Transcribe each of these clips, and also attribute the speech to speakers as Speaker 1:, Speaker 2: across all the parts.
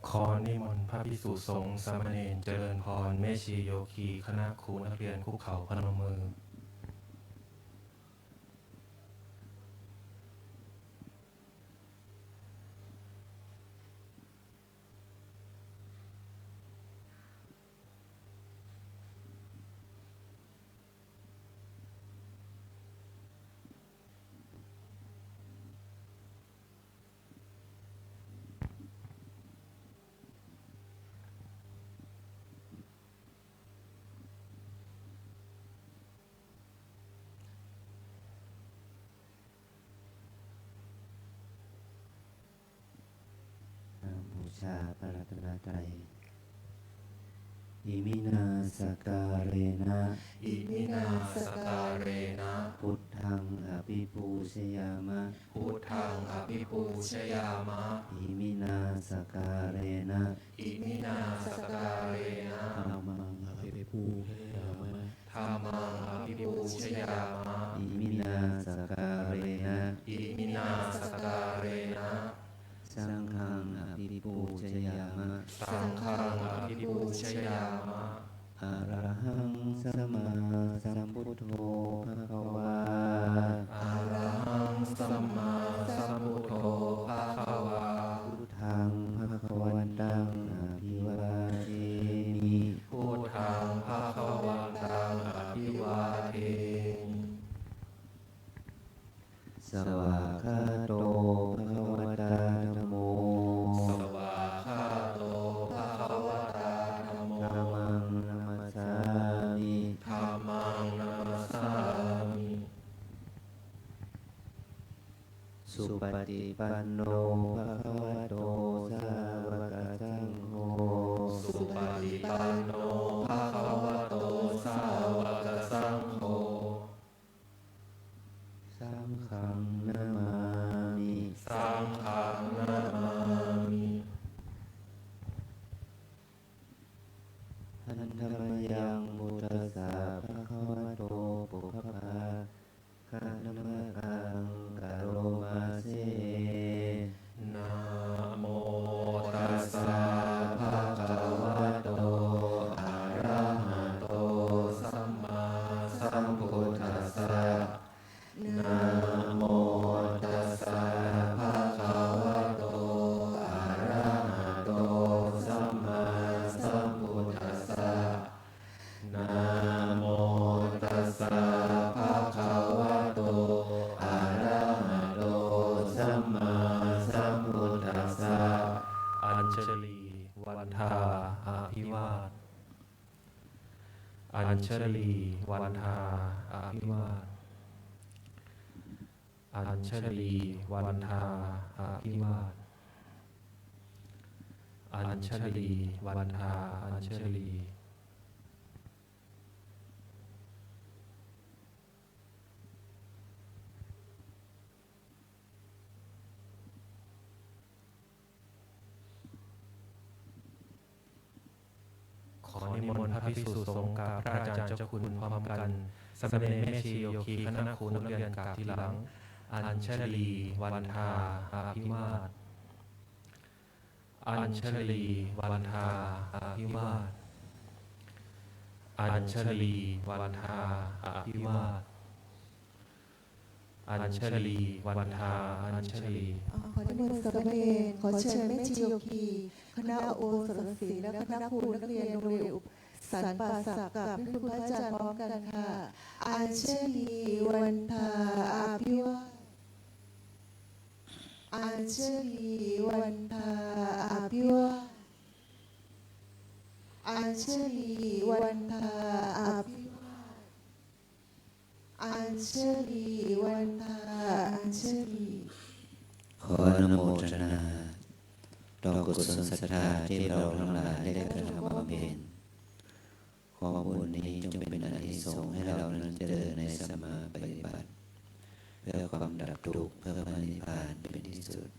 Speaker 1: ขอนิมนต์พระภิกษุสงฆ์สามเณรเจริญพรแม่ชีโยคีคณะครูนักเรียนคุกเข่าพนมมือ
Speaker 2: บูชาพระรัตนตรัยอิมินาสการเรนะ
Speaker 1: อิมินาสการเรนะ
Speaker 2: พุทธังอภิปูชยามะ
Speaker 1: พุทธังอภิปูชยามะ
Speaker 2: อิมินาสการเรนะ
Speaker 1: อิมินาสการเรนะ
Speaker 2: ธัมมังอภิปูชยามะ
Speaker 1: ธัมมังอภิปูชยามะ
Speaker 2: อิมินาสการเรนะ
Speaker 1: อิมินาสการเรนะ
Speaker 2: สังฆังอภิปูชยามะ
Speaker 1: สังฆังอภิปูชยามะ
Speaker 2: อะระหังสัมมาสัมพุทโธภควา
Speaker 1: อะระหังสัมมาสัมพุทโธภะคะวา
Speaker 2: พุทธังภควันตังอภิวาเทมิ
Speaker 1: พุทธังภะคะวันตังอภิวาเทมิ
Speaker 2: สวากขาโตภควตาธัมโม
Speaker 1: สวากขาโตภะคะวะตาธัมโม
Speaker 2: ธัมมังนัมมัสสามิ
Speaker 1: ธัมมังนัมมัสสามิ
Speaker 2: สุปฏิปันโนภควโตสาวกสังโฆ
Speaker 1: สุปฏิปันโนภะคะวะโตสาวกสังโฆ
Speaker 2: สังฆังนามามิ
Speaker 1: สังฆังนามามิ
Speaker 2: หันธรรมยังมุตตสสะภควโตปุพพาคานมะกังกะโรมาเส
Speaker 1: นะโมตัสสะภะคะวะโตอะระหะโตสัมมาสัมพุทธัสสะนะโมตัสสะภะคะวะโตอะระหะโตสัมมาสัมพุทธัสสะนะโมตัสสะภะคะวะโตอะระหะโตสัมมาสัมพุทธัสสะอัญชลีวันทาอาภิวาทอัญชลีวันทาอาภิวาทอัญชลีวันทาอาภิวาทอัญชลีวันทาอัญชลีขอนิมนต์พระภิกษุสงฆ์กับพระอาจารย์เจ้าคุณพร้อมกันสามเณรแม่ชีโยคีคณะครูนักเรียนกราบที่หลังอัญชลีวันทาอาภิวาทอัญชลีวันทาอาภิวาทอัญชลีวันทาอาภิวาทอัญชลีวันทาอัญชลี
Speaker 3: ขอนิมนต์สามเณรขอเชิญแม่ชีโยคีคณะโอสถศิลป์และคณะครูนักเรียนโรงเรียนสันป่าสักกับพระคุณพระอาจารย์พร้อมกันค่ะอัญชลีวันทาอาภิวาทอัญชลีวันทาอาภิวาทอัญชลีวันทาอาภิวาทอัญชลีวันทาอัญชลี
Speaker 2: ขออนุโมทนาต่อกุศลศรัทธาที่เราทั้งหลายได้กระทำบำเพ็ญขอบุญนี้จงเป็นอานิสงส์ให้เรานั้นเจริญในสัมมาปฏิบัติเพื่อความดับทุกข์เพื่อพระนิพพานเป็นที่สุด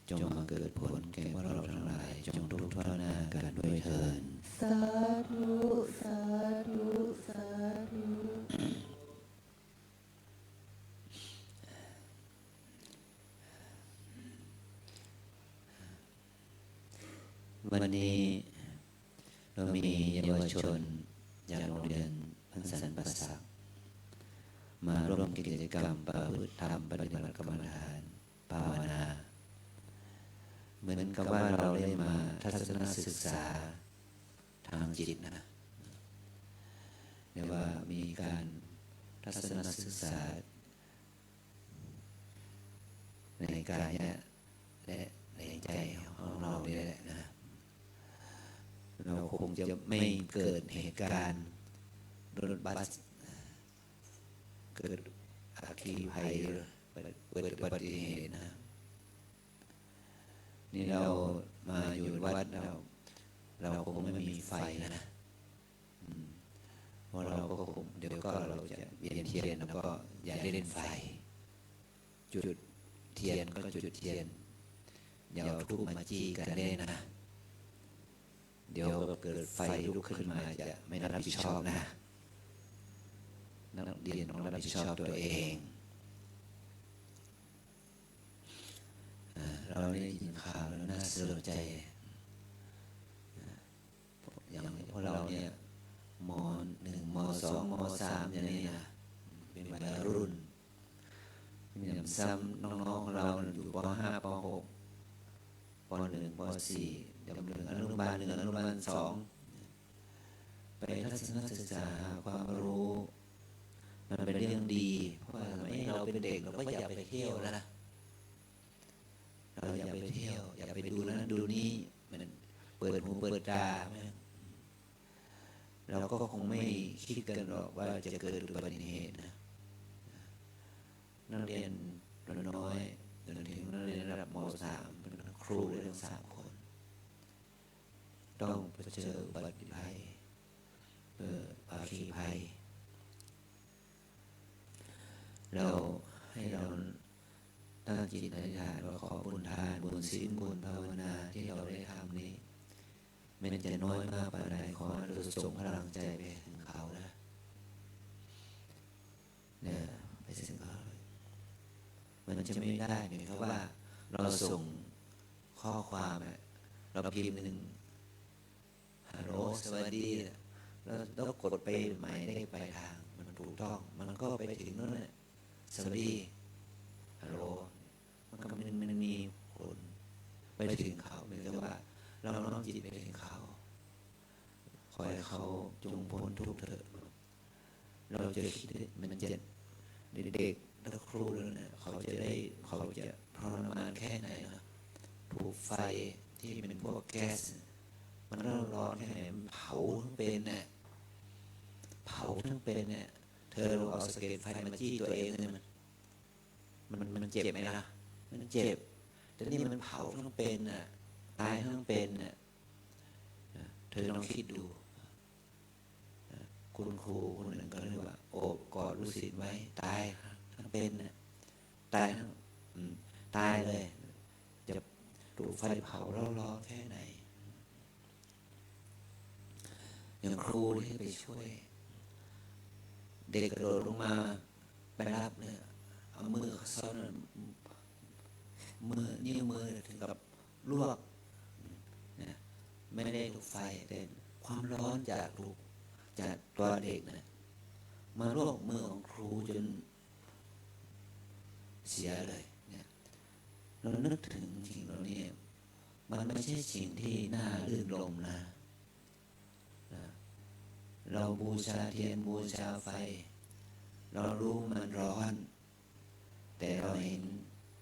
Speaker 2: จงมาเกิดผลแก่พวกเราทั้งหลายจงทุกข์ทรมานกันด้วยเถิด
Speaker 3: สาธุสาธุสาธุ
Speaker 2: วันนี้เรามีเยาวชนจากโรงเรียนพันสันประสักมาร่วมกิจกรรมประพฤติธรรมปฏิบัติกรรมฐานภาวนาเหมือนกับว่าเราได้มาทัศนศึกษาทางจิตนะเรียกว่ามีการทัศนศึกษาในกายและในใจของเราเนี่ยแหละนะเราคงจะไม่เกิดเหตุการณ์รถบัสเกิดอัคคีภัยเกิดอุบัติเหตุนะนี่เรามาอยู่วัดเราคงไม่มีไฟนะเพราะเราก็คงเดี๋ยวก็เราจะเวียนเทียนแล้วก็อย่าได้เล่นไฟจุดเทียนก็จุดเทียนอย่าเอาทูบมาจี้กันเล่นนะเดี๋ยวเกิดไฟลุกขึ้นมาจะไม่รับผิดชอบนะนักเรียนต้องรับผิดชอบตัวเองเราได้ยินข่าวแล้วน่าสลดใจอย่างพวกเราเนี่ยม.1 ม.2 ม.3 อย่างนี้นะเป็นวัยรุ่นอย่างซ้ำน้องๆเราอยู่ป.5 ป.6 ป.1 ป.4 จำเรื่องอนุบาล 1 อนุบาล 2ไปทัศนศึกษาความรู้มันเป็นเรื่องดีเพราะว่าเราเป็นเด็กเราก็อยากไปเที่ยวนะเราอยากไปเที่ยวอยากไปดูนั้นดูนี้มันเปิดหูเปิดตาเราก็คงไม่คิดกันหรอกว่าจะเกิดอุบัติเหตุนะนักเรียนน้อยจนถึงนักเรียนระดับม.3 เป็นครูได้ทั้ง3 คนต้องเผชิญอุบัติภัยอัคคีภัยเราให้เราตั้งจิตอธิษฐานว่าขอบุญทานบุญศีลบุญภาวนาที่เราได้ทำนี้มันจะน้อยมากปานใดขอเราส่งพลังใจไปถึงเขานะเนี่ยไปถึงเขามันจะไม่ได้เหมือนกับว่าเราส่งข้อความเราพิมพ์ฮัลโหลสวัสดีแล้วกดไปหมายเลขปลายทางมันถูกต้องมันก็ไปถึงนั่นแหละสวัสดีฮัลโหลมันมีผลไปถึงเขาเหมือนกับว่าเราน้อมจิตไปถึงเขาขอให้เขาจงพ้นทุกข์เถิดเราจะคิดมันจะเด็กๆและครูเนี่ยเขาจะทรมานแค่ไหนนะถูกไฟที่เป็นพวกแก๊สมันร้อนแค่ไหนเผาทั้งเป็นเนี่ยเผาทั้งเป็นเนี่ยเธอเอาสเก็ตไฟมาจี้ตัวเองเนี่ยมันเจ็บไหมล่ะมันเจ็บแต่นี่มันเผาทั้งเป็นน่ะตายทั้งเป็นน่ะเธอลองคิดดูคุณครูคนหนึ่งก็เรียกว่าโอบกอดลูกศิษย์ไว้ตายทั้งเป็นน่ะตายทั้งตายเลยจะถูกไฟเผาร้อนๆแค่ไหนอย่างครูที่ไปช่วยเด็กกระโดดลงมาไปรับเนี่ยเอามือซ่อนนิ้วมือถึงกับลวกนะไม่ได้ถูกไฟแต่ความร้อนจากตัวเด็กนะมาลวกมือของครูจนเสียเลยเนี่ยเรานึกถึงสิ่งเหล่านี้มันไม่ใช่สิ่งที่น่ารื่นรมนะเราบูชาเทียนบูชาไฟเรารู้มันร้อนแต่เราเห็น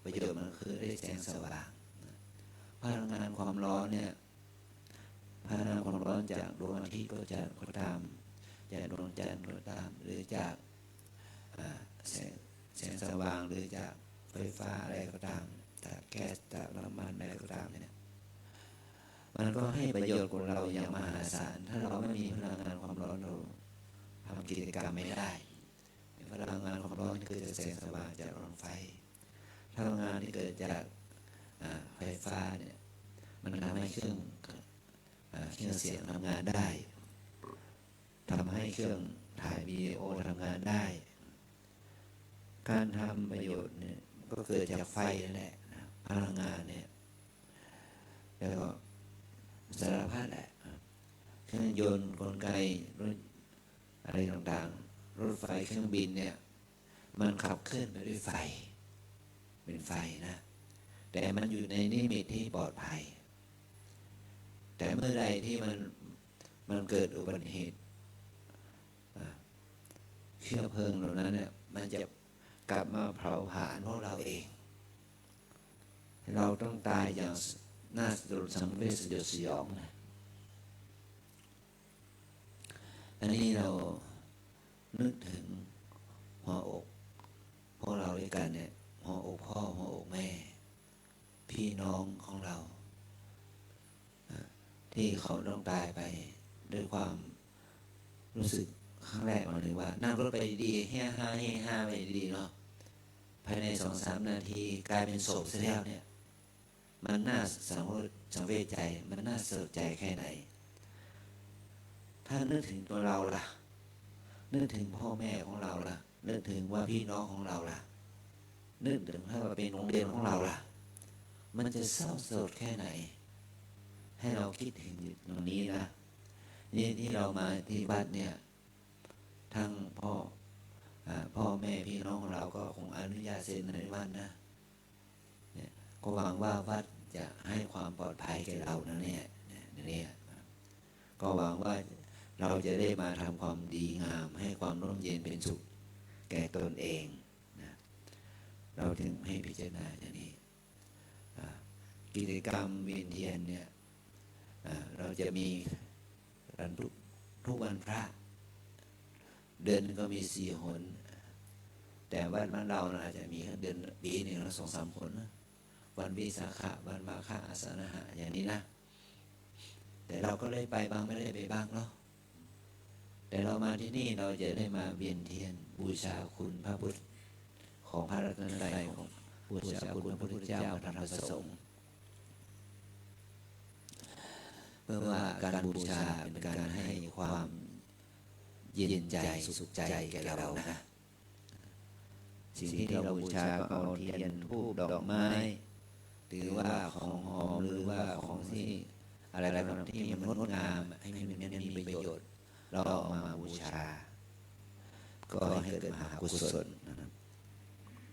Speaker 2: ประโยชน์มันคือได้แสงสว่างพลังงานความร้อนเนี่ยพลังงานความร้อนจากดวงอาทิตย์ก็ตามจากดวงจันทร์ก็ตามหรือจากแสงสว่างหรือจากไฟฟ้าอะไรก็ตามจากแก๊สจากน้ำมันอะไรก็ตามเนี่ยมันก็ให้ประโยชน์กับเราอย่างมหาศาลถ้าเราไม่มีพลังงานความร้อนเราทำกิจกรรมไม่ได้พลังงานความร้อนที่เกิดจากแสงสว่างจากดวงไฟพลังงานที่เกิดจากไฟฟ้าเนี่ยมันทำให้เครื่องเสียงทำงานได้ทำให้เครื่องถ่ายวิดีโอทำงานได้การทำประโยชน์เนี่ยก็เกิดจากไฟนั่นแหละพลังงานเนี่ยแล้วก็ เครื่องยนต์กลไกรถอะไรต่างๆรถไฟเครื่องบินเนี่ยมันขับเคลื่อนไปด้วยไฟเป็นไฟนะแต่มันอยู่ในนิมิตที่ปลอดภัยแต่เมื่อใดที่มันเกิดอุบัติเหตุเชื้อเพลิงเหล่านั้นเนี่ยมันจะกลับมาเผาผลาญพวกเราเองเราต้องตายอย่างน่าสลดสังเวชสยดสยองนะอันนี้เรานึกถึงหัวอกพวกเราด้วยกันเนี่ยหัวอกพ่อหัวอกแม่พี่น้องของเราที่เขาต้องตายไปด้วยความรู้สึกครั้งแรกมาเลยว่านั่งรถไปดีเฮี้ยห้าเฮี้ยห้าไปดีเนาะภายใน 2-3 นาทีกลายเป็นศพเสียแล้วเนี่ยมันน่าสังเวชใจมันน่าเสียใจแค่ไหนถ้านึกถึงตัวเราล่ะนึกถึงพ่อแม่ของเราล่ะนึกถึงว่าพี่น้องของเราล่ะนึกถึงถ้าเป็นโรงเรียนของเราล่ะมันจะเศร้าโศกแค่ไหนให้เราคิดถึงตรงนี้นะนี่ที่เรามาที่วัดเนี่ยทั้งพ่อแม่พี่น้องของเราก็คงอนุญาตเซ็นในวัดนะเนี่ยก็หวังว่าวัดจะให้ความปลอดภัยแก่เรานะเนี่ยก็หวังว่าเราจะได้มาทำความดีงามให้ความร่มเย็นเป็นสุขแก่ตนเองนะเราถึงให้พิจารณาอย่างนี้กิจกรรมเวียนเทียนเนี่ยเราจะมีกันทุกวันพระเดือนก็มี4 หนแต่วัดบ้านเราอาจจะมีเดือนปีหนึ่งละ2-3 หนวันวิสาขะวันมาฆอาสาฬหะอย่างนี้นะแต่เราก็เลยไปบ้างไม่ได้ไปบ้างเนาะแต่เรามาที่นี่เราจะได้มาเวียนเทียนบูชาคุณพระพุทธของพระรัตนตรัยของบูชาคุณพระพุทธเจ้าพระธรรมพระสงฆ์เพื่อว่าการบูชาเป็นการให้ความเย็นใจสุขใจแก่เรานะสิ่งที่เราบูชาก็เอาเทียนธูปดอกไม้หรือว่าของหอมหรือว่าของที่อะไรที่มันงดงามให้มันมีประโยชน์เราเอามาบูชาก็ให้เกิดมหากุศล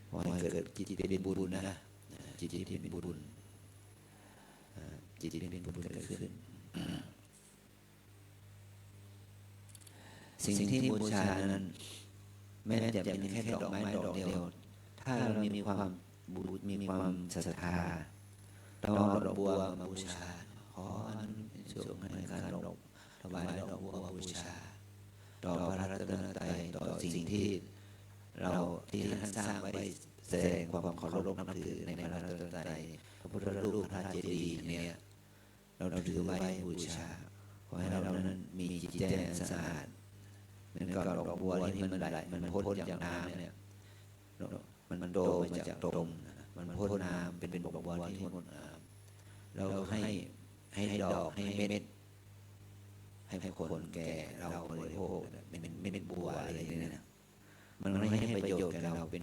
Speaker 2: ขอให้เกิดจิตเป็นบุญนะจิตเป็นบุญจิตเป็นบุญเกิดขึ้นสิ่งที่บูชานั้นแม้จะเป็นแค่ดอกไม้ดอกเดียวถ้าเรามีความศรัทธาเราเอาดอกบัวมาบูชาขออันเป็นส่วนในการถวายดอกบัวบูชาต่อพระรัตนตรัยต่อสิ่งที่ท่านสร้างไว้แสดงความเคารพนับถือในพระรัตนตรัยพระพุทธรูปพระเจดีย์เนี่ยเราถือไว้บูชาขอให้เรานั้นมีจิตใจสะอาดเหมือนกับดอกบัวที่มันพ้นจากน้ำเนี่ยมันโตมาจากตมมันพ้นน้ำเป็นดอกบัวที่งดงามเราให้ดอกให้เม็ดให้คนแก่เราบริโภคเป็นเม็ดบัวอะไรอย่างนี้นะมันไม่ให้ประโยชน์แก่เราเป็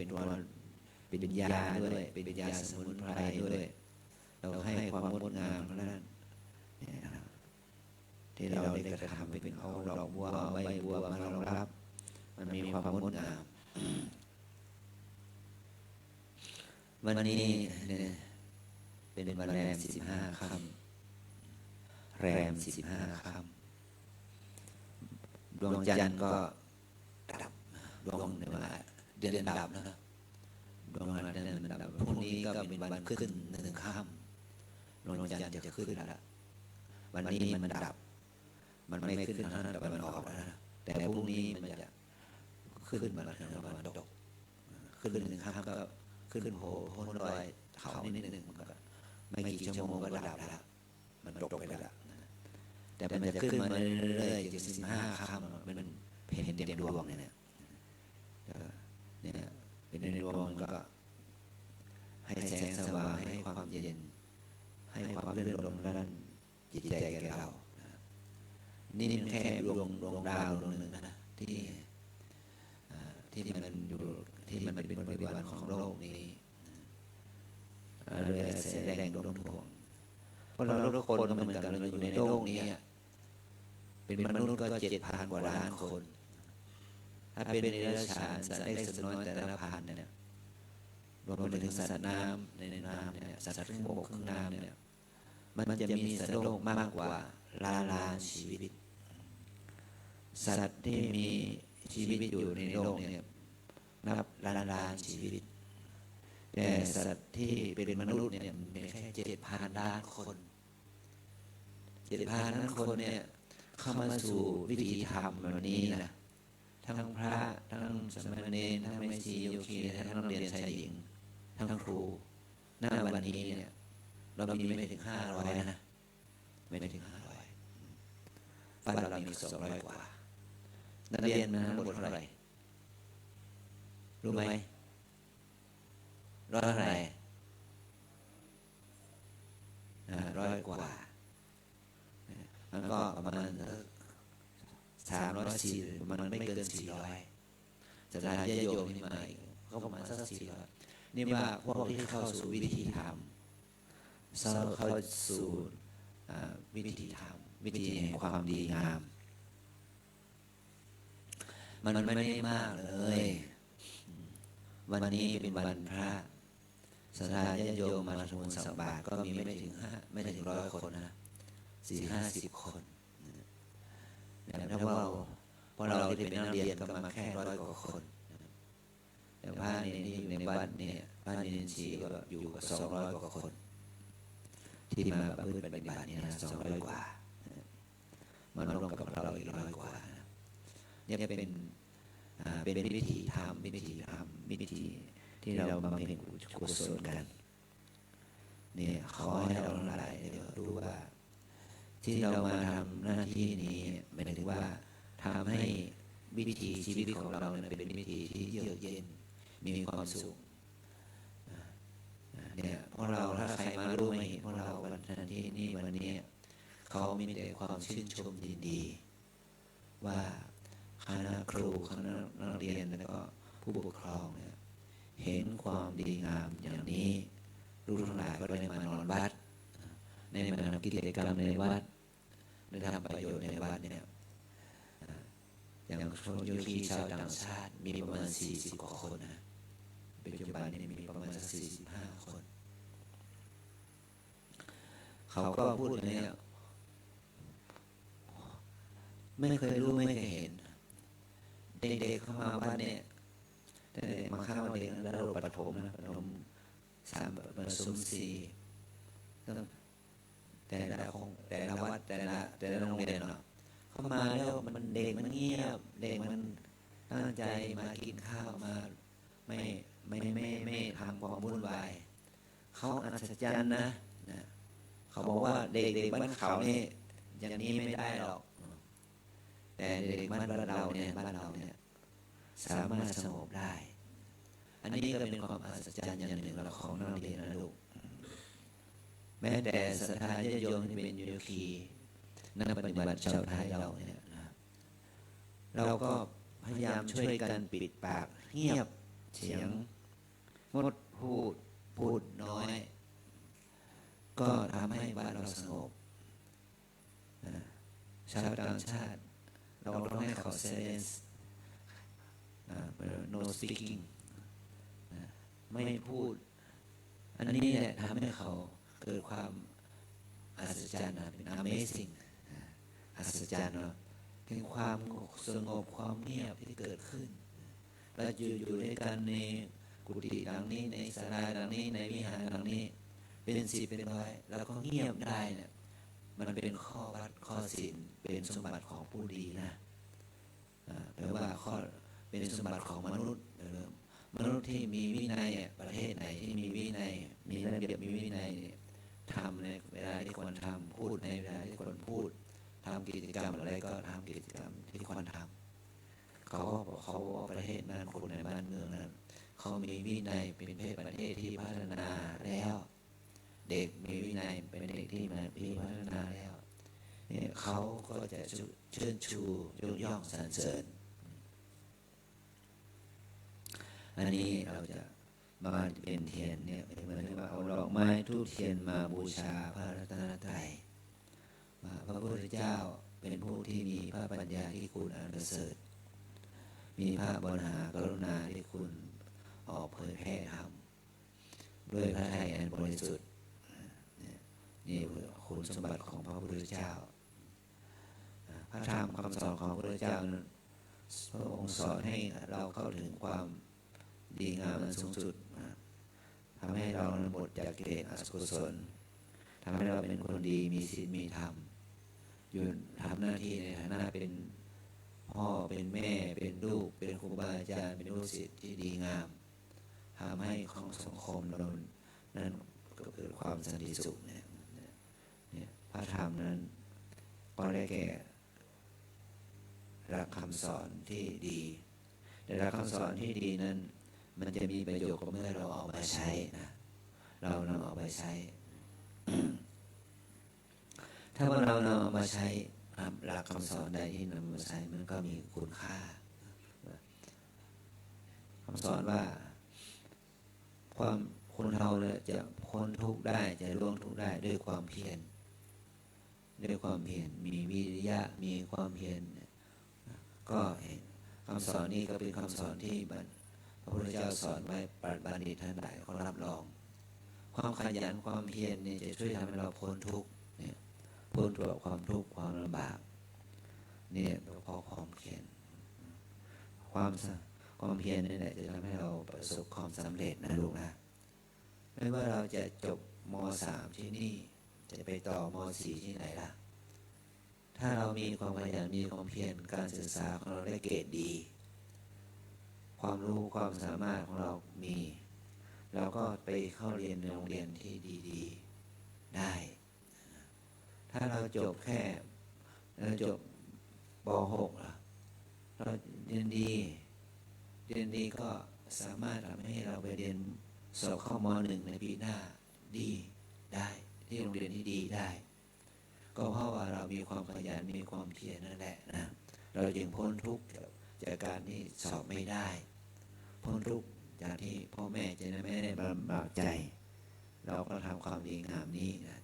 Speaker 2: นยาด้วยเป็นยาสมุนไพรด้วยเราให้ความงดงามนั้นที่เราได้กระทำเป็นเอาดอกบัวเอาใบบัวมารองรับมันมีความงดงามวันนี้เป็นวันแรม15 ค่ำแรม15 ค่ำดวงจันทร์ก็ดับดวงเดือนดับนะดวงเดือนมันดับพรุ่งนี้ก็เป็นวันขึ้น1 ค่ำดวงจันทร์จะขึ้นแล้ววันนี้มันดับมันไม่ขึ้นทางนั้นแต่มันออกแล้วนะแต่พรุ่งนี้มันจะขึ้นมาทางตะวันตกขึ้น1 ค่ำก็ขึ้นพ้นดอยเขานิดนึงมันก็ไม่กี่ชั่วโมงก็ดับแล้วมันตกไปแล้วแต่มันจะขึ้นมาเรื่อยๆจน15 ค่ำมันเห็นเต็มดวงเนี่ยเป็นในดวงก็ให้แสงสว่างให้ความเย็นให้ความเลื่อนลมด้านจิตใจแก่เรานี่แค่ดวงดาวดวงหนึ่งนะที่มันอยู่ที่มันเป็นบริวารของโลกนี้เลยแสดงดวงเพราะเราทุกคนก็เหมือนกันเราอยู่ในโลกนี้ เป็นมนุษย์ก็7,000 กว่าล้านคนถ้าเป็นเดรัจฉานสัตว์เล็กสัตว์น้อยแต่ละพันเนี่ยรวมไปถึงสัตว์น้ำในน้ำเนี่ยสัตว์ครึ่งบกครึ่งน้ำเนี่ยมันจะมีสัตว์โลกมากกว่าล้านชีวิตสัตว์ที่มีชีวิตอยู่ในโลกเนี่ยนับล้านชีวิตแต่สัตว์ที่เป็นมนุษย์เนี่ยมีแค่7,000 ล้านคน7,000 ล้านคนเนี่ยเข้ามาสู่วิถีธรรมแบบนี้นะทั้งพระทั้งสมณเณรทั้งแม่ชีโยคีทั้งนักเรียนชายหญิงทั้งครูหน้าวันนี้เนี่ยเรามีไม่ถึง500นะไม่ถึง500บ้านเรามี200 กว่านักเรียนมาทั้งหมดเท่าไหร่รู้ไหมร้อยเท่าไหร่100 กว่ามันก็ประมาณ300-400มันไม่เกิน400ศรัทธาญาติโยมที่มาก็ประมาณสัก400นี่ว่าพวกที่เข้าสู่วิธีธรรมเข้าสู่วิธีธรรมวิธีแห่งความดีงามมันไม่ได้มากเลยวันนี้เป็นวันพระศรัทธาญาติโยมมาทำบุญสักบาทก็มีไม่ถึง100 คนนะ40-50 คนแต่ถ้าว่าพอเราที่เป็นนักเรียนก็มาแค่100 กว่าคนแต่พระนี่อยู่ในบ้านเนี่ยพระนินทรีย์ก็อยู่กับ200 กว่าคนที่มาประพฤติปฏิบัตินี่นะ200 กว่ามันรวมกับเราอีก100 กว่าเนี่ยเป็นวิธีธรรมวิธีที่เราบำเพ็ญกุศลกันเนี่ยขอให้เราทั้งหลายรู้ว่าที่เรามาทำหน้าที่นี้หมายถึงว่าทำให้วิถีชีวิตของเราเป็นวิถีที่เยือกเย็นมีความสุขเนี่ยพวกเราถ้าใครมารู้มาเห็นพวกเราวันที่นี่วันนี้เขามีแต่ความชื่นชมยินดีว่าคณะครูคณะนักเรียนแล้วก็ผู้ปกครองเนี่ยเห็นความดีงามอย่างนี้รู้ทั้งหลายก็ได้มานอนวัดในมาทำกิจกรรมในวัดได้ทำประโยชน์ในวัดเนี่ยอย่างโยคีชาวต่างชาติมีประมาณ40 กว่าคนนะปัจจุบันนี้มีประมาณ45 คนเขาก็พูดอย่างนี้ไม่เคยรู้ไม่เคยเห็นเด็กๆเข้ามาวัดเนี่ยแต่มาเข้าเด็กแล้วเราประถมนะประถม3ประถม4แต่ละวัดแต่ละโรงเรียนเนาะเข้ามาแล้วมันเด็กมันเงียบเด็กมันตั้งใจมากินข้าวมาไม่ทำความวุ่นวายเขาอัศจรรย์นะเขาบอกว่าเด็กบ้านเขานี่อย่างนี้ไม่ได้หรอกแต่เด็กบ้านเราเนี่ยสามารถสงบได้อันนี้ก็เป็นความอัศจรรย์อย่างหนึ่งของนักเรียนนะลูกแม้แต่ศรัทธาญาติโยมที่เป็นโยคีนักปฏิบัติชาวไทยเราเนี่ยเราก็พยายามช่วยกันปิดปากเงียบเสียงงดพูดน้อยก็ทำให้บ้านเราสงบชาวต่างชาติเราต้องให้เขา silence no speaking ไม่พูดอันนี้แหละทำให้เขาเกิดความอัศจรรย์เป็น amazing อัศจรรย์เป็นความสงบความเงียบที่เกิดขึ้นเราอยู่ด้วยกันในกุฏิหลังนี้ในศาลาหลังนี้ในวิหารหลังนี้เป็น10เป็นร้อยแล้วก็เงียบได้เนี่ยมันเป็นข้อวัดข้อศีลเป็นสมบัติของผู้ดีนะแปลว่าข้อเป็นสมบัติของมนุษย์ที่มีวินัยประเทศไหนที่มีวินัยมีระเบียบมีวินัยทำในเวลาที่ควรทำพูดในเวลาที่ควรพูดทำกิจกรรมอะไรก็ทำกิจกรรมที่ควรทำเขาประเทศนั้นคนในบ้านเมืองนั้นเขามีวินัยเป็นประเทศที่พัฒนาแล้วเด็กมีวินัยเป็นเด็กที่พัฒนาแล้วเนี่ยเขาก็จะเชิดชูยกย่องสรรเสริญอันนี้เราจะมาเป็นเทียนเนี่ยเหมือนว่าเอาดอกไม้ทูบเทียนมาบูชาพระรัตนตรัยพระพุทธเจ้า เป็นผู้ที่มีพระปัญญาที่คุณอันประเสริฐมีพระบรมกรุณาที่คุณออกเผยแพร่ธรรมด้วยพระทัยอันบริสุทธิ์นี่คุณสมบัติของพระพุทธเจ้าพระธรรมคำสอนของพระพุทธเจ้านั้นพระองค์สอนให้เราเข้าถึงความดีงามอันสูงสุดทำให้เราหมดจากกิเลสอกุศลทำให้เราเป็นคนดีมีศีลมีธรรมอยู่ทำหน้าที่ในฐานะเป็นพ่อเป็นแม่เป็นลูกเป็นครูบาอาจารย์เป็นลูกศิษย์ที่ดีงามทำให้ของสังคมเรานั้นก็เกิดความสันติสุขเนี่ยพระธรรมนั้นก็ได้แก่หลักคำสอนที่ดีแต่หลักคำสอนที่ดีนั้นมันจะมีประโยชน์เมื่อเราเอามาใช้นะเรานำเอาไปใช้ ถ้าว่าเรานำเอามาใช้หลักคำสอนใดที่นำมาใช้มันก็มีคุณค่าคำสอนว่าความคนเราเนี่ยจะพ้นทุกข์ได้จะล่วงทุกข์ได้ด้วยความเพียรมีวิริยะมีความเพียรก็คำสอนนี้ก็เป็นคำสอนที่พระพุทธเจ้าสอนไว้ปราชญ์บัณฑิตท่านใดเขารับรองความขยันความเพียรนี่จะช่วยทำให้เราพ้นทุกข์เนี่ยพ้นจากความทุกข์ความลำบากเนี่ยเพราะความเพียรความเพียรนี่แหละจะทำให้เราประสบความสำเร็จนะลูกนะไม่ว่าเราจะจบม.3 ที่นี่จะไปต่อม.4 ที่ไหนล่ะถ้าเรามีความขยันมีความเพียรการศึกษาของเราได้เกรดดีความรู้ความสามารถของเรามีเราก็ไปเข้าเรียนในโรงเรียนที่ดีๆได้ถ้าเราจบแค่เราจบป.6 ล่ะเราเรียนดีก็สามารถทำให้เราไปเรียนสอบเข้าม.1 ในปีหน้าดีได้ที่โรงเรียนที่ดีได้ก็เพราะว่าเรามีความขยันมีความเพียรนั่นแหละนะเราจึงพ้นทุกข์จากการที่สอบไม่ได้พ้นทุกข์จากที่พ่อแม่จะไม่ได้ลำบากใจเราก็ทำความดีงามนี้นะ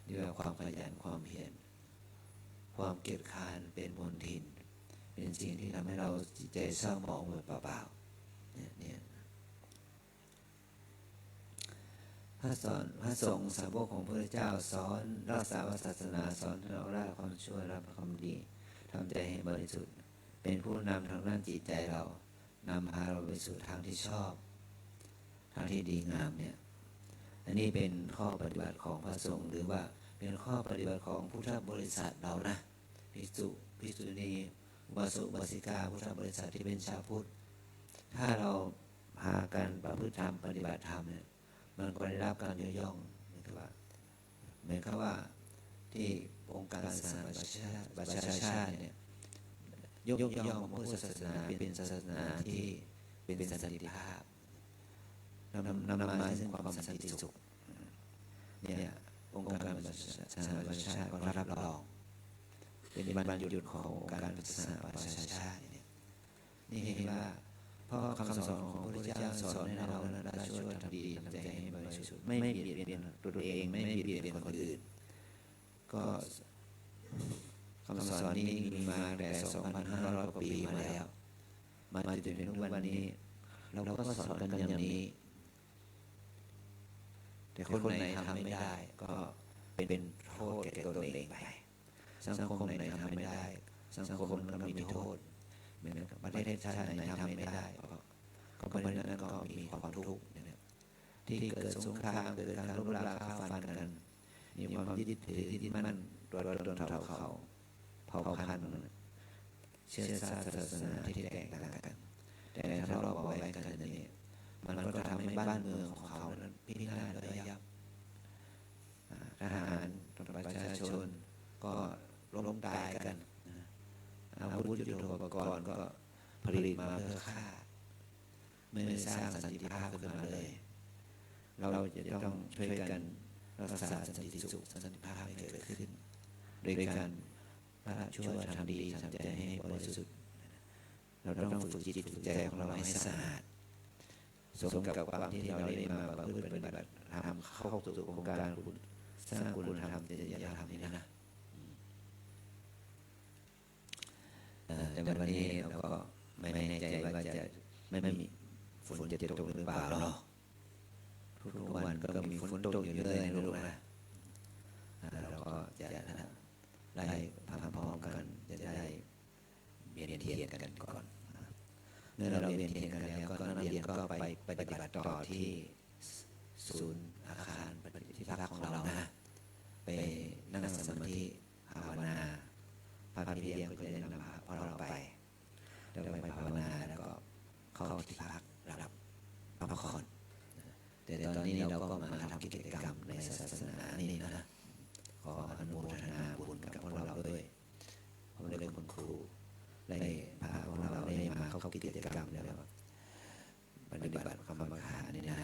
Speaker 2: ด้วยความขยันความเพียรความเกียจคร้านเป็นมลทินเป็นสิ่งที่ทำให้เราจิตใจเศร้าหมองเปล่าๆเนี่ยพระสงฆ์สาวกของพระเจ้าสอนรักษาศาสนาสอนให้เราละความชั่วละความดีทำใจให้บริสุทธิ์เป็นผู้นำทางด้านจิตใจเรานำพาเราไปสู่ทางที่ชอบทางที่ดีงามเนี่ยอันนี้เป็นข้อปฏิบัติของพระสงฆ์หรือว่าเป็นข้อปฏิบัติของพุทธบริษัทเรานะภิกษุณีอุบาสกอุบาสิกาพุทธบริษัทที่เป็นชาวพุทธถ้าเราพากันประพฤติธรรมปฏิบัติธรรมเนี่ยมันก็ได้รับการยกย่องเหมือนกับว่าที่องค์การศาสนาประชาชาติเนี่ยยกย่องพุทธศาสนาเป็นศาสนาที่เป็นสันติภาพนำมาซึ่งความสันติสุขเนี่ยองค์การศาสนาประชาชาติก็รับรองเป็นวันหยุดขององค์การศาสนาประชาชาตินี่เห็นว่าเพราะคำสอนของพระพุทธเจ้าสอนให้เราช่วยทำดีทำใจให้บริสุทธิ์ไม่เบียดเบียนตัวเองไม่เบียดเบียนคนอื่นก็คำสอนนี้มีมาแต่ 2,500 กว่าปีมาแล้วมาจนถึงทุกวันนี้เราก็สอนกันอย่างนี้แต่คนไหนทำไม่ได้ก็เป็นโทษแก่ตัวเองไปสังคมไหนทำไม่ได้สังคมก็มีโทษเหมือนกับประเทศชาติไหนทำไม่ได้ก็ประเทศนั้นก็มีความทุกข์ที่เกิดสงครามเกิดการรบราฆ่าฟันกันมีความยึดถือที่มั่นตัวตนเขาเผ่าพันธุ์เชื้อชาติศาสนาที่แตกต่างกันแต่ถ้าเราบอกไว้กันนี้มันก็ทำให้บ้านเมืองของเขานั้นพินาศระยับทหารประชาชนก็ล้มตายกันอาวุธยุทโธปกรณ์ก็ผลิตมาเพื่อฆ่าไม่ได้สร้างสันติภาพขึ้นมาเลยเราจะต้องช่วยกันรักษาสันติสุขสันติภาพให้เกิดขึ้นโดยการช่วยทำดีทำใจให้บริสุทธิ์เราต้องฝึกจิตฝึกใจของเราให้สะอาดสมกับความที่เราได้มาประพฤติปฏิบัติทำเข้าสู่โครงการสร้างคุณธรรมจริยธรรมนี้นะ แต่วันนี้เราก็ไม่แน่ใจว่าจะไม่มีฝนจะตกหรือเปล่าเนาะทุกวันก็มีฝนตกอยู่เรื่อยๆลูกนะเราก็จะไล่พร้อมๆกันจะได้เวียนเทียนกันก่อนเมื่อเราเวียนเทียนกันแล้วก็นักเรียนก็ไปปฏิบัติต่อที่ศูนย์อาคารปฏิบัติที่พักของเรานะไปนั่งสมาธิภาวนาพระพี่เลี้ยงก็จะนำพาเราไปภาวนาแล้วก็เข้าที่พักรับพักผ่อนแต่ตอนนี้เราก็มาทำกิจกรรมในศาสนานี่นะขออนุโมทนาบุญกับพวกเราด้วยผมได้เป็นคุณครูได้พาพวกเราได้มาเข้ากิจกรรมแล้วปฏิบัติคำบังคับนี่นะ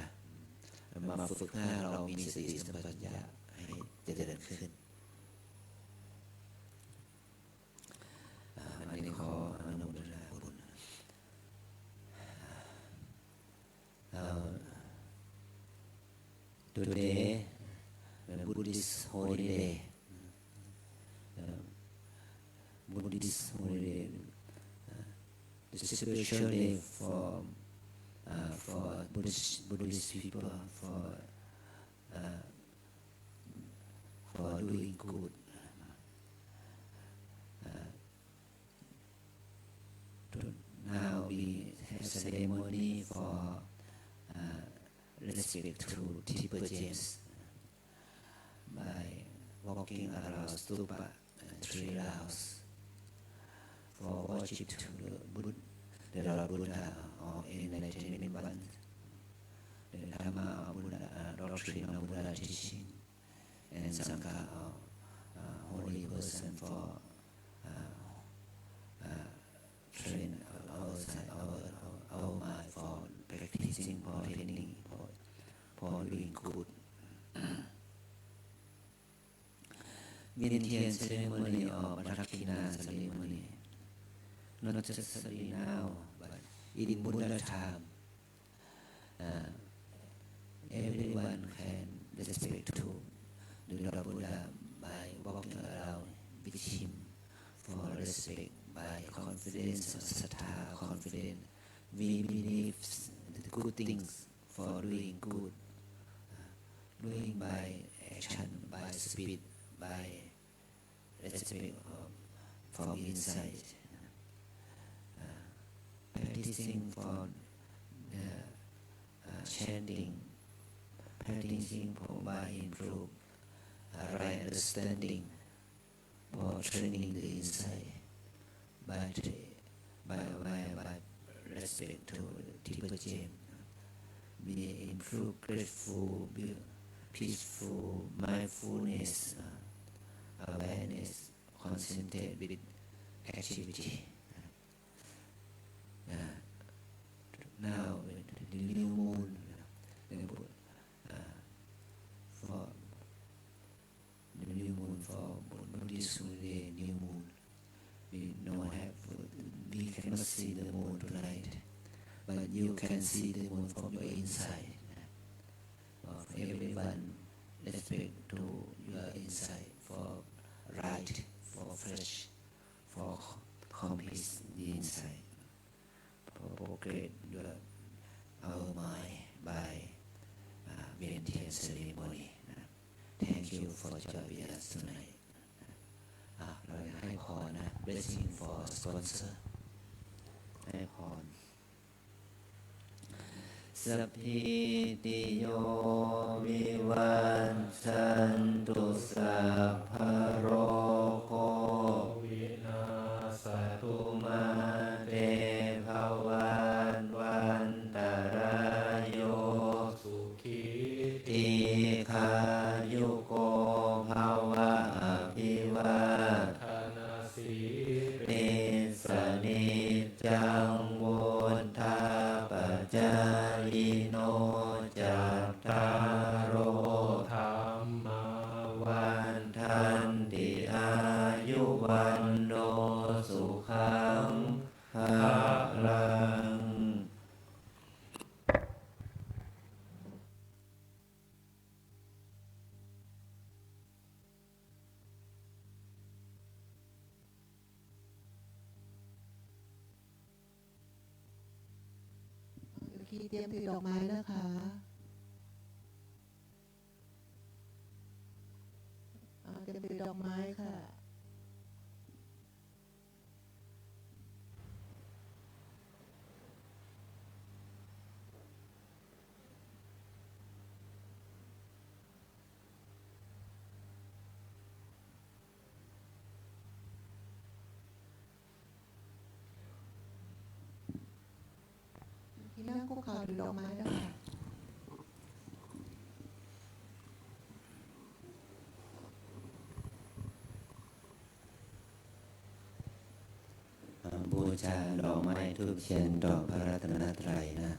Speaker 2: มาฝึกให้เรามีสติสัมปชัญญะให้เจริญขึ้นวันนี้ขออนุโมทนาบุญToday, Buddhist holiday, Buddhist holiday, the special day for Buddhist people for doing good. Now we have ceremony for respect to Tipper James by walking around stupa 3 rounds for worship to the Lord Buddha or enlightenment one, the Dhamma of Buddha, doctrine of Buddha teaching, and Sangha of holy person for train our mind for practicing, for training, for doing good. Vientian ceremony or Rakina ceremony, not necessarily now, but in Buddha time, everyone can respect to the Lord Buddha by walking around with him for respect, by confidence, sattha, confidence. We believe the good things for doing good, doing by action, by spirit, by respect from inside, practicing for chanting, practicing for by improve right understanding, for training the inside, by respect to Tipper James. We improve grateful, peaceful, mindfulness, awareness, concentrate with activity. Now the new moon, for the new moon for Buddhist holiday, new moon. We cannot see the moon tonight, but you can see the moon from your inside. Everyone respect to your inside for right, for fresh, for complete the inside, for progress our mind by Vientian ceremony. Thank you for joining us tonight. เราให้พรนะ blessing for sponsor ให้พรสัพพิติโยวิวัชชันตุสัพพะโรโควินาศตุมาเตภวันวันตรายโยสุขีติขายุโกภวะอภิวาทนาสีริสนิจังวุฒาปัจจายโนจัตตารโอธรรมาวันทันติอายุวันโนสุขังภะลัง
Speaker 3: ตรียมถือดอกไม้นะคะเตรียมถือดอกไม้ค่ะที่นั่งคุกเข่าถือดอกไม้นะคะ
Speaker 2: บูชาดอกไม้ทูปเทียนดอกพระรัตนตรัยนะ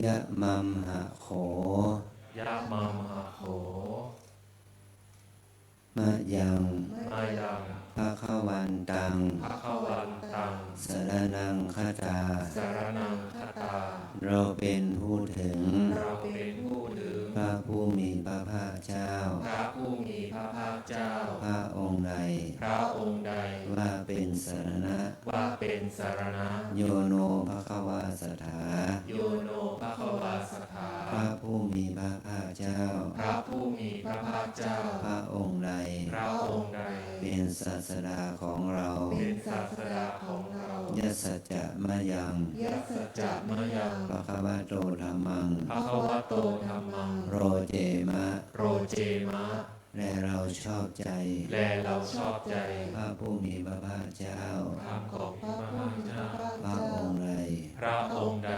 Speaker 2: ยะมัมหะโข
Speaker 1: ยะมัมหะโข
Speaker 2: มะยัง
Speaker 1: มายัง
Speaker 2: ภะคะวันตัง
Speaker 1: ภะคะวันตัง
Speaker 2: สรณังคัจฉา
Speaker 1: สรณังคัจฉา
Speaker 2: เราเป็นผู้ถึง
Speaker 1: เราเป็นผู้ถึง
Speaker 2: พระผู้มีพระภาคเจ้า
Speaker 1: พระผู้มีพระภาคเจ้า
Speaker 2: พระองค์ใด
Speaker 1: พระองค์ใด
Speaker 2: ว่าเป็นสรณะ
Speaker 1: ว่าเป็นสรณะ
Speaker 2: โยโนภะคะวาสถา
Speaker 1: โยโนภะคะวาสถา
Speaker 2: พระผู้มีพระภาคเจ้า
Speaker 1: พระผู้มีพระภาคเจ้า
Speaker 2: พระองค์ใด
Speaker 1: พระองค์ใด
Speaker 2: เป็นศาสดาของเรา
Speaker 1: เป็นศาสดาของเรา
Speaker 2: ยสสจะมะยัง
Speaker 1: ยัสสจะมะยัง
Speaker 2: ภะคะวะโตธัมมัง
Speaker 1: ภะคะวะโตธัมมัง
Speaker 2: โรเจมะ
Speaker 1: โรเจมะ
Speaker 2: และเราชอบใจ
Speaker 1: แลเราชอบใจ
Speaker 2: พระผู้มีพระภาคเจ้า
Speaker 1: ธรรมของพระมหาเจ้า
Speaker 2: พระองค์ใด
Speaker 1: พระองค์ใด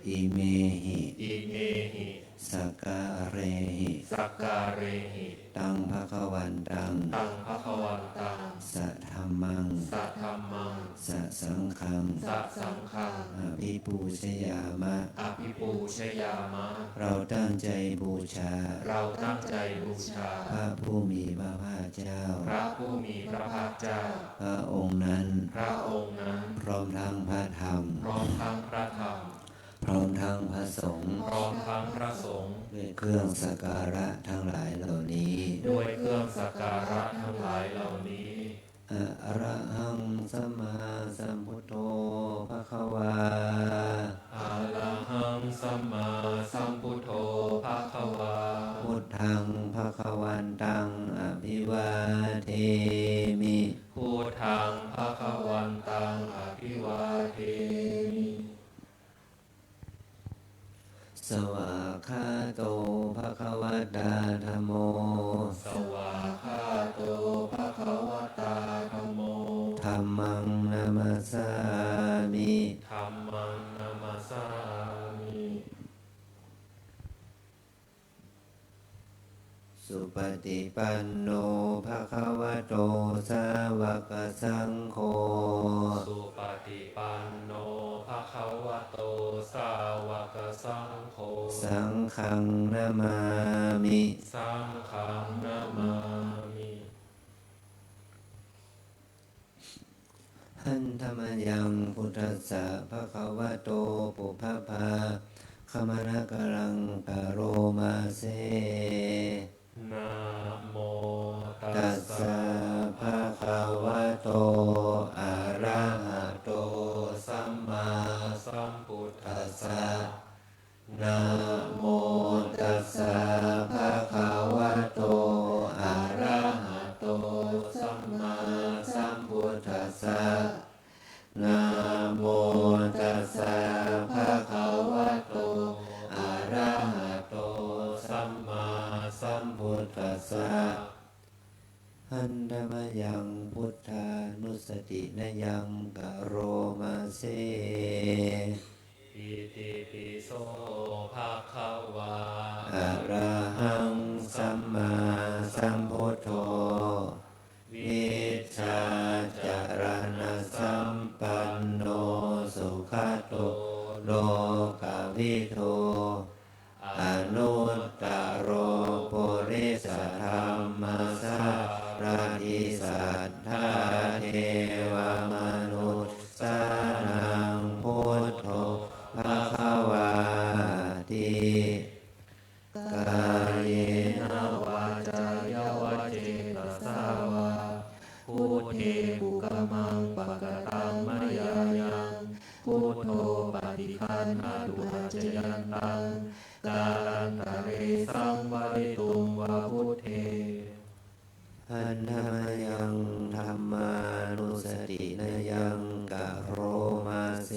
Speaker 2: อิเมหิ
Speaker 1: อิเมหิ
Speaker 2: สักการะหิ
Speaker 1: สักการะหิ
Speaker 2: ตังภะคะวันตัง
Speaker 1: ตังภะคะวันตัง
Speaker 2: สัทธัมมัง
Speaker 1: สัทธัมมัง
Speaker 2: สัสังฆัง
Speaker 1: สัทสังฆัง
Speaker 2: อภิปูชยามะ
Speaker 1: อภิปูชยามะ
Speaker 2: เราตั้งใจบูชา
Speaker 1: เราตั้งใจบูชา
Speaker 2: พระผู้มีพระภาคเจ้า
Speaker 1: พระผู้มีพระภาคเจ้า
Speaker 2: พระองค์นั้น
Speaker 1: พระองค์นั้น
Speaker 2: พร้อมทั้งพระธรรม
Speaker 1: พร้อมทั้งพระธรรม
Speaker 2: พร้อมทั้งพระสงฆ์
Speaker 1: พร้อมทั้งพระสงฆ์
Speaker 2: ด้วยเครื่องสักการะทั้งหลายเหล่านี้
Speaker 1: ด้วยเครื่องสักการะทั้งหลายเหล่านี้
Speaker 2: อะระหังสัมมาสัมพุทโธภะคะวา
Speaker 1: อะระหังสัมมาสัมพุทโธภะคะวา
Speaker 2: พุทธังภะคะวันตังอภิวาเทมิ
Speaker 1: พุทธังภะคะวันตังอภิวาเทมิ
Speaker 2: สวากขาโตภะคะวะตาธัมโม
Speaker 1: สวากขาโตภะคะวะตาธัมโม
Speaker 2: ธัมมังนามัสสามิ
Speaker 1: ธัมมังนามัสสามิ
Speaker 2: สุปฏิปันโนภะคะวะโตสาวกสังโฆ
Speaker 1: สุปฏิปันโนภะคะวะโตสาวกสังโฆ
Speaker 2: สังฆังนามามิ
Speaker 1: สังฆังนามามิ
Speaker 2: หันธรรมยังพุทธัสสะภะคะวะโตปุพพาขมนะกรังกะโรมาเส
Speaker 1: นะโมตั
Speaker 2: ตั
Speaker 1: ส
Speaker 2: ส
Speaker 1: สะ
Speaker 2: สะภะคะวะโตอะระหะโตสัมมา
Speaker 1: สัมพุทธั
Speaker 2: ตั
Speaker 1: ส
Speaker 2: ส
Speaker 1: สะ
Speaker 2: สะนะโมตัสสะภะคะวะโตอะระหะโตสัมมาสัมพุทธัสสะนะโมตัสสะภะคะวะโตอะระหะโตสัมมาสัมพุทธัสสะหันธมยังพุทธานุสตินยังกะโรมาเส
Speaker 1: อิติปิโสภะคะวา
Speaker 2: อะระหังสัมมาสัมพุทโธวิชาจารณสัมปันโนสุขโตโลกวิโทอนุตตโรปุริสธรรมสารทิสัทธาเทวมนุษย์สานังพุทโธภะคะวาติ กายนวาจายวาเจตสาวาพุทเทปุกมังปะกตังมะยายังพุทโธปัจ
Speaker 1: ฏิคันหาตุอาจยันตังการตะเรสังวริตุงวาพุทเท
Speaker 2: อันธรรมยังธรรมานุสตินยังกะโรมาเส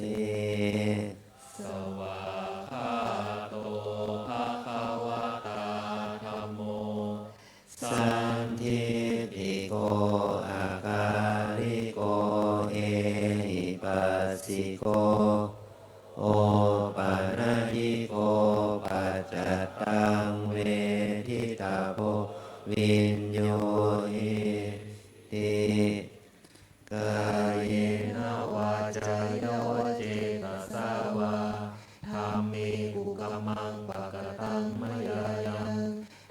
Speaker 1: สวาคาโตภะคะวะตาธัมโม
Speaker 2: สันทิติโกอากาลิโกเอหิปัสสิโกโอปานายิโกปัจจตังเวทิตาโพวินโยหิติกายเย
Speaker 1: นะวาจายาวเจตสาวาธัมเมกุกัมมังปะกตังมยายัง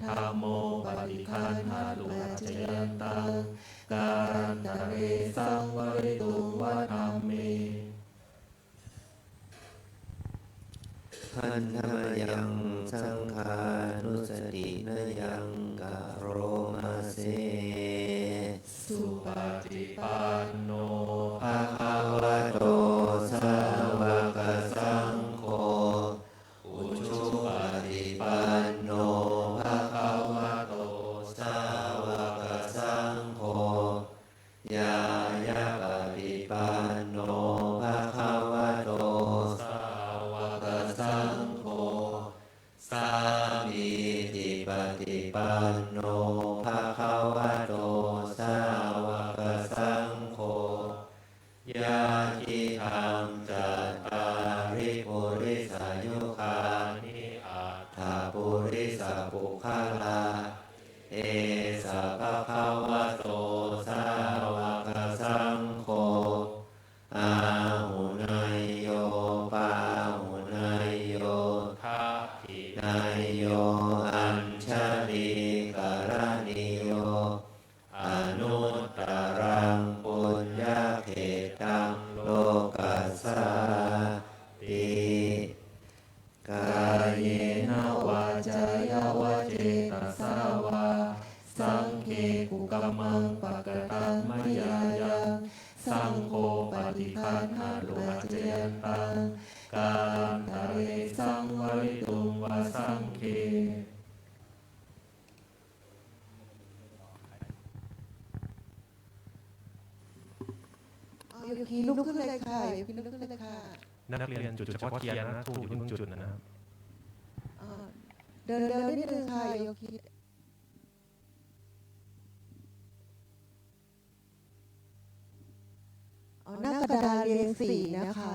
Speaker 1: ธัมโมปฏิคันหาตุอาจยันตังการตะเรสังวริตุงวะธัมเม
Speaker 2: พันธมยังสังขานุสตินยังกะโรมาเส
Speaker 1: สุปฏิปันโน
Speaker 2: ภะคะวะโตสาวกสังโฆอุชุปฏิปันโนภะคะวะโตสาวกสังโฆยายะปฏิปันโนภะคะวะโตสาวกสังโฆสามีจิปฏิปันโนภะคะวะโตสาวกสังโฆยะทิธังจัตตาริปุริสายุคานิอัตถาปุริสปุคลาเอสะภะคะวะโตสาวกสังโฆอาหุนายโยปาหุนายโย
Speaker 1: ทัพพิ
Speaker 2: นายโยอัญชลีกรณิโยอนุตตรังปุญญเขตังโลกัสสาติกายเยนะวาจายาวเจตสาวา
Speaker 1: สังเคกุกัมมังปะกตังมยายังสังโฆปฏิคันหาตุอาจยันตังการตะเรสังวริตุงวะสังเค
Speaker 3: โยคีลุกขึ้นเลยค่ะโยคีลุกขึ้นเลยค่ะ
Speaker 1: นักเรียนจุดเฉพาะเทียนนะทูบอยู่ตรงจุดนะครับ
Speaker 3: เดินนิดนึงค่ะโยคีหน้ากระดานเรียงสี่นะคะ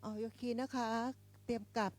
Speaker 3: เอาโยคีนะคะ เตรียมกราบ